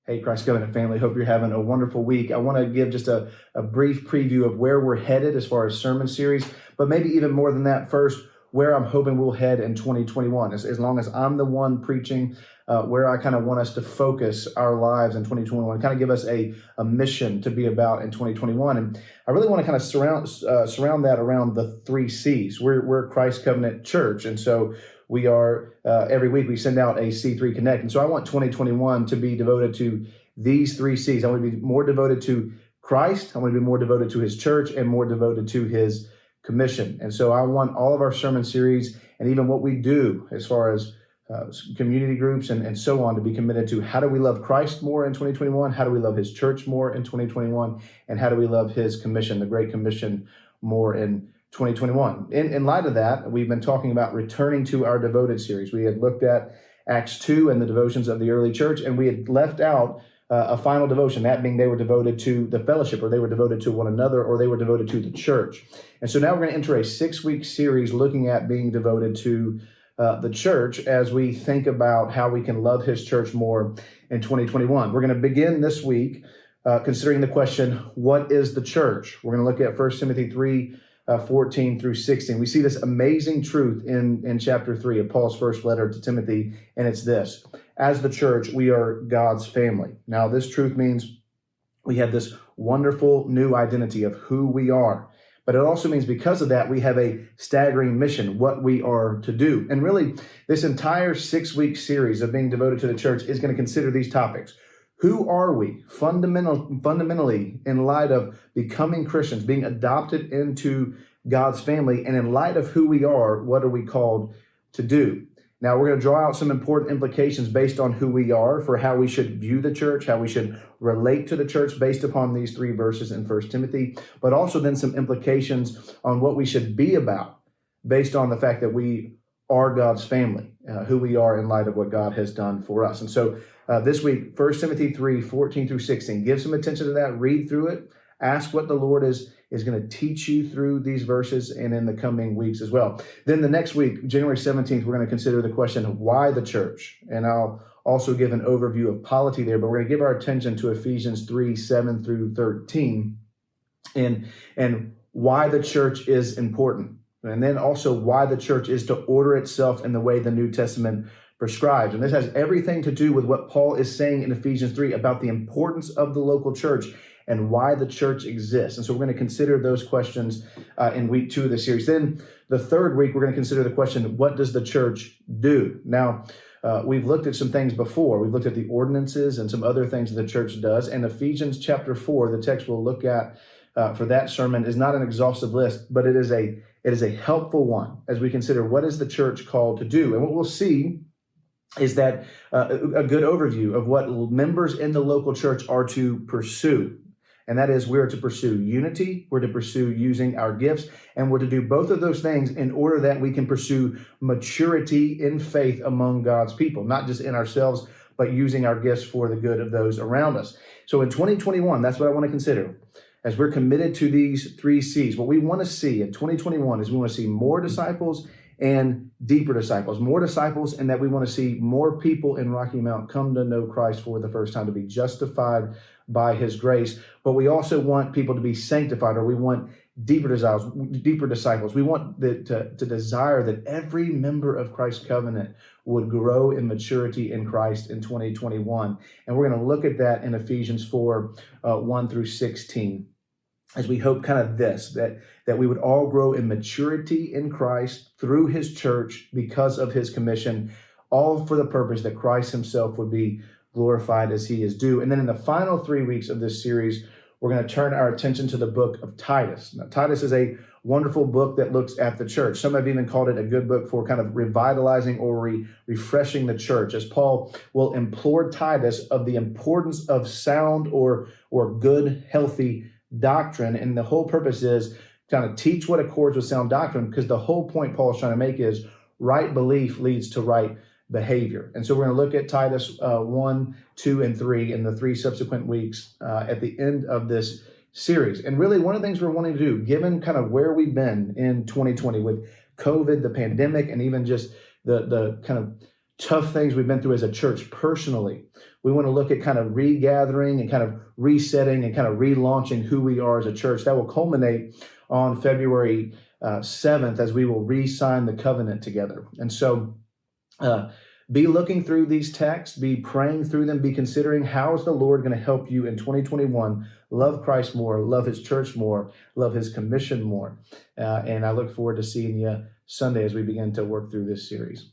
Hey, Christ Covenant family, hope you're having a wonderful week. I want to give just a brief preview of where we're headed as far as sermon series, but maybe even more than that, first, where I'm hoping we'll head in 2021. As long as I'm the one preaching, where I kind of want us to focus our lives in 2021, kind of give us a mission to be about in 2021. And I really want to kind of surround that around the 3 C's. We're Christ Covenant Church, and so we are, every week we send out a C3 Connect. And so I want 2021 to be devoted to these 3 C's. I want to be more devoted to Christ. I want to be more devoted to his church and more devoted to his commission. And so I want all of our sermon series and even what we do as far as community groups and so on to be committed to how do we love Christ more in 2021? How do we love his church more in 2021? And how do we love his commission, the Great Commission, more in 2021. In light of that, we've been talking about returning to our devoted series. We had looked at Acts 2 and the devotions of the early church, and we had left out a final devotion, that being they were devoted to the fellowship, or they were devoted to one another, or they were devoted to the church. And so now we're going to enter a 6-week series looking at being devoted to the church as we think about how we can love his church more in 2021. We're going to begin this week considering the question, what is the church? We're going to look at 1 Timothy 3, 14 through 16. We see this amazing truth in chapter 3 of Paul's first letter to Timothy, and it's this: as the church, we are God's family. Now, this truth means we have this wonderful new identity of who we are, but it also means because of that, we have a staggering mission, what we are to do. And really, this entire 6-week series of being devoted to the church is going to consider these topics. Who are we fundamentally in light of becoming Christians, being adopted into God's family, and in light of who we are, what are we called to do? Now, we're going to draw out some important implications based on who we are for how we should view the church, how we should relate to the church based upon these 3 verses in 1 Timothy, but also then some implications on what we should be about based on the fact that we are God's family, who we are in light of what God has done for us. And so this week, 1 Timothy 3, 14 through 16, give some attention to that, read through it, ask what the Lord is going to teach you through these verses and in the coming weeks as well. Then the next week, January 17th, we're going to consider the question, why the church? And I'll also give an overview of polity there, but we're going to give our attention to Ephesians 3, 7 through 13 and why the church is important. And then also why the church is to order itself in the way the New Testament prescribes. And this has everything to do with what Paul is saying in Ephesians 3 about the importance of the local church and why the church exists. And so we're going to consider those questions in week 2 of the series. Then the third week, we're going to consider the question, what does the church do? Now, we've looked at some things before. We've looked at the ordinances and some other things that the church does. And Ephesians chapter 4, the text we'll look at for that sermon, is not an exhaustive list, but it is a helpful one as we consider what is the church called to do. And what we'll see is that a good overview of what members in the local church are to pursue. And that is, we're to pursue unity, we're to pursue using our gifts, and we're to do both of those things in order that we can pursue maturity in faith among God's people, not just in ourselves, but using our gifts for the good of those around us. So in 2021, that's what I want to consider. As we're committed to these 3 C's, what we want to see in 2021 is we want to see more disciples and deeper disciples. More disciples, and that we want to see more people in Rocky Mount come to know Christ for the first time, to be justified by his grace. But we also want people to be sanctified, or we want deeper disciples. We want to desire that every member of Christ's covenant would grow in maturity in Christ in 2021. And we're going to look at that in Ephesians 4, 1 through 16. As we hope kind of this, that we would all grow in maturity in Christ through his church because of his commission, all for the purpose that Christ himself would be glorified as he is due. And then in the final 3 weeks of this series, we're going to turn our attention to the book of Titus. Now, Titus is a wonderful book that looks at the church. Some have even called it a good book for kind of revitalizing or refreshing the church, as Paul will implore Titus of the importance of sound or good, healthy doctrine. And the whole purpose is kind of teach what accords with sound doctrine, because the whole point Paul is trying to make is right belief leads to right behavior. And so we're going to look at Titus 1, 2, and 3 in the 3 subsequent weeks at the end of this series. And really one of the things we're wanting to do, given kind of where we've been in 2020 with COVID, the pandemic, and even just the kind of tough things we've been through as a church personally. We want to look at kind of regathering and kind of resetting and kind of relaunching who we are as a church. That will culminate on February 7th as we will re-sign the covenant together. And so be looking through these texts, be praying through them, be considering how is the Lord going to help you in 2021 love Christ more, love his church more, love his commission more. And I look forward to seeing you Sunday as we begin to work through this series.